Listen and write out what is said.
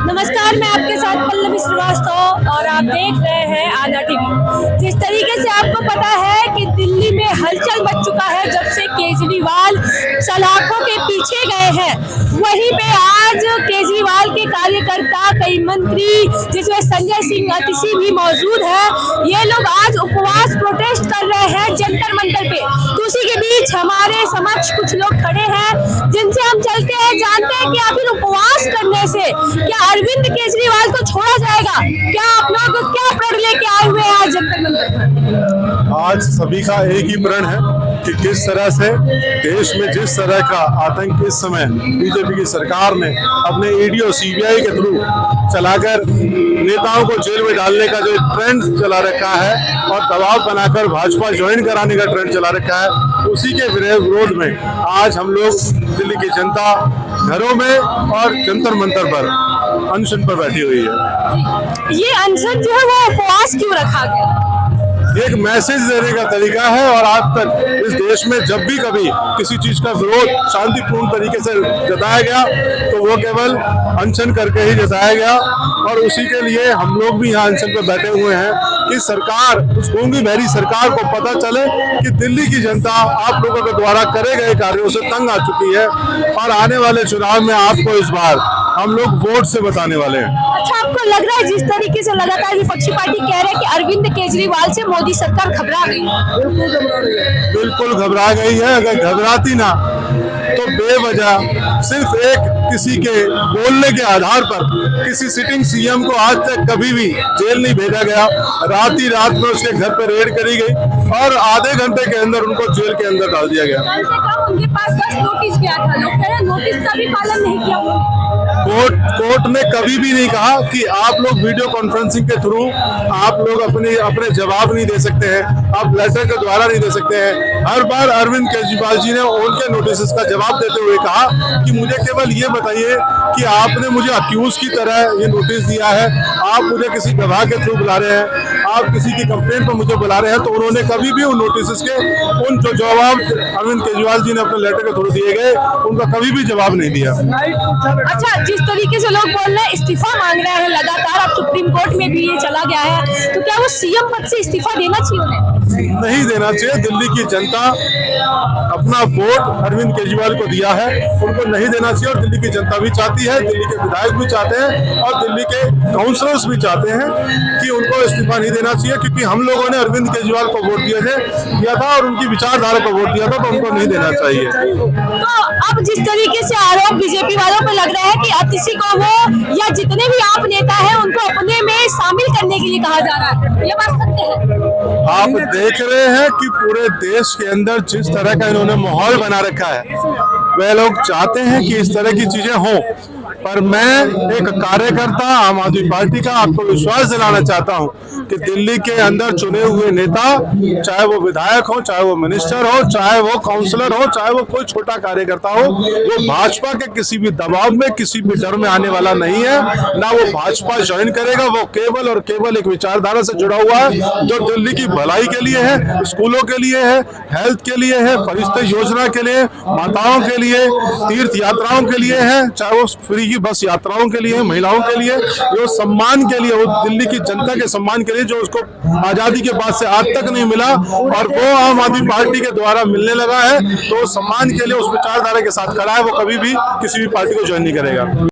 नमस्कार, मैं आपके साथ पल्लवी श्रीवास्तव और आप देख रहे हैं आना टीवी। जिस तरीके से आपको पता है कि दिल्ली में हलचल मच चुका है जब से केजरीवाल सलाखों के पीछे गए हैं, वहीं पे आज केजरीवाल के कार्यकर्ता, कई मंत्री जिसमें संजय सिंह अतिशी भी मौजूद है, ये लोग आज उपवास प्रोटेस्ट कर रहे हैं जंतर मंतर पे। तो उसी के बीच हमारे समक्ष कुछ लोग खड़े हैं जिनसे हम चलते हैं, जानते हैं कि आखिर उपवास करने से क्या अरविंद केजरीवाल को छोड़ा जाएगा। क्या आप लोग क्या प्रण लेके आए हुए हैं आज जंतर मंतर पर? आज सभी का एक ही प्रण है कि किस तरह से देश में जिस तरह का आतंक इस समय बीजेपी की सरकार ने अपने ईडी और सीबीआई के थ्रू चलाकर नेताओं को जेल में डालने का जो ट्रेंड चला रखा है और दबाव बनाकर भाजपा ज्वाइन कराने का ट्रेंड चला रखा है, उसी के विरोध में आज हम लोग दिल्ली की जनता घरों में और जंतर मंतर पर अनशन पर बैठी हुई है। ये अनशन जो है वो उपवास क्यों रखा गया? एक मैसेज देने का तरीका है और आज तक इस देश में जब भी कभी किसी चीज का विरोध शांतिपूर्ण तरीके से जताया गया तो वो केवल अनशन करके ही जताया गया। और उसी के लिए हम लोग भी यहाँ अनशन पर बैठे हुए हैं कि सरकार, उस गूंगी बहरी सरकार को पता चले कि दिल्ली की जनता आप लोगों के द्वारा करे गए कार्यों से तंग आ चुकी है और आने वाले चुनाव में आपको इस बार हम लोग वोट से बताने वाले हैं। अच्छा, आपको लग रहा है जिस तरीके से लगातार विपक्षी पार्टी कह रहे हैं कि अरविंद केजरीवाल से मोदी सरकार घबरा गई? बिल्कुल घबरा गई है। अगर घबराती ना तो बेवजह सिर्फ एक किसी के बोलने के आधार पर किसी सिटिंग सीएम को आज तक कभी भी जेल नहीं भेजा गया। रात ही रात में उसके घर पर रेड करी गई और आधे घंटे के अंदर उनको जेल के अंदर डाल दिया गया। कम से कम उनके पास 10 नोटिस गया था, लोग कह रहे हैं नोटिस का भी पालन नहीं किया। कोर्ट ने कभी भी नहीं कहा कि आप लोग वीडियो कॉन्फ्रेंसिंग के थ्रू आप लोग अपने जवाब नहीं दे सकते हैं, आप लेटर के द्वारा नहीं दे सकते हैं। हर बार अरविंद केजरीवाल जी ने उनके नोटिस का जवाब देते हुए कहा कि मुझे केवल ये बताइए कि आपने मुझे अक्यूज की तरह ये नोटिस दिया है, आप मुझे किसी गवाह के थ्रू बुला रहे हैं, आप किसी की कंप्लेंट पर मुझे बुला रहे हैं। तो उन्होंने कभी भी उन नोटिस के उन जो जवाब अरविंद केजरीवाल जी ने अपने लेटर के थ्रू दिए गए उनका कभी भी जवाब नहीं दिया। अच्छा, जिस तरीके से लोग बोल रहे हैं इस्तीफा मांग रहे हैं लगातार, अब सुप्रीम कोर्ट में भी ये चला गया है, तो क्या वो सीएम पद से इस्तीफा देना चाहिए उन्हें? नहीं देना चाहिए। दिल्ली की जनता अपना वोट अरविंद केजरीवाल को दिया है, उनको नहीं देना चाहिए। और दिल्ली की जनता भी चाहती है, दिल्ली के विधायक भी चाहते हैं और दिल्ली के काउंसलर्स भी चाहते हैं कि उनको इस्तीफा नहीं देना चाहिए, क्योंकि हम लोगों ने अरविंद केजरीवाल को वोट दिया था और उनकी विचारधारा को वोट दिया था, तो उनको नहीं देना चाहिए। तो अब जिस तरीके से आरोप बीजेपी वालों पे लग रहा है कि अतिशी को वो या जितने भी आप नेता हैं उनको अपने में शामिल करने के लिए कहा जा रहा है, ये बात सत्य है? आप देख रहे हैं कि पूरे देश के अंदर जिस तरह का इन्होंने माहौल बना रखा है, वे लोग चाहते हैं कि इस तरह की चीजें हों। पर मैं एक कार्यकर्ता आम आदमी पार्टी का आपको विश्वास दिलाना चाहता हूं कि दिल्ली के अंदर चुने हुए नेता, चाहे वो विधायक हो, चाहे वो मिनिस्टर हो, चाहे वो काउंसलर हो, चाहे वो कोई छोटा कार्यकर्ता हो, वो भाजपा के किसी भी दबाव में, किसी भी डर में आने वाला नहीं है। ना वो भाजपा ज्वाइन करेगा, वो केवल और केवल एक विचारधारा से जुड़ा हुआ है जो दिल्ली की भलाई के लिए है, स्कूलों के लिए है, हेल्थ के लिए है, फरिश्ते योजना के लिए, माताओं के लिए, तीर्थ यात्राओं के लिए है, चाहे वो फ्री की बस यात्राओं के लिए, महिलाओं के लिए, जो सम्मान के लिए, वो दिल्ली की जनता के सम्मान के लिए जो उसको आजादी के बाद से आज तक नहीं मिला और वो आम आदमी पार्टी के द्वारा मिलने लगा है, तो सम्मान के लिए उस विचारधारा के साथ खड़ा है। वो कभी भी किसी भी पार्टी को ज्वाइन नहीं करेगा।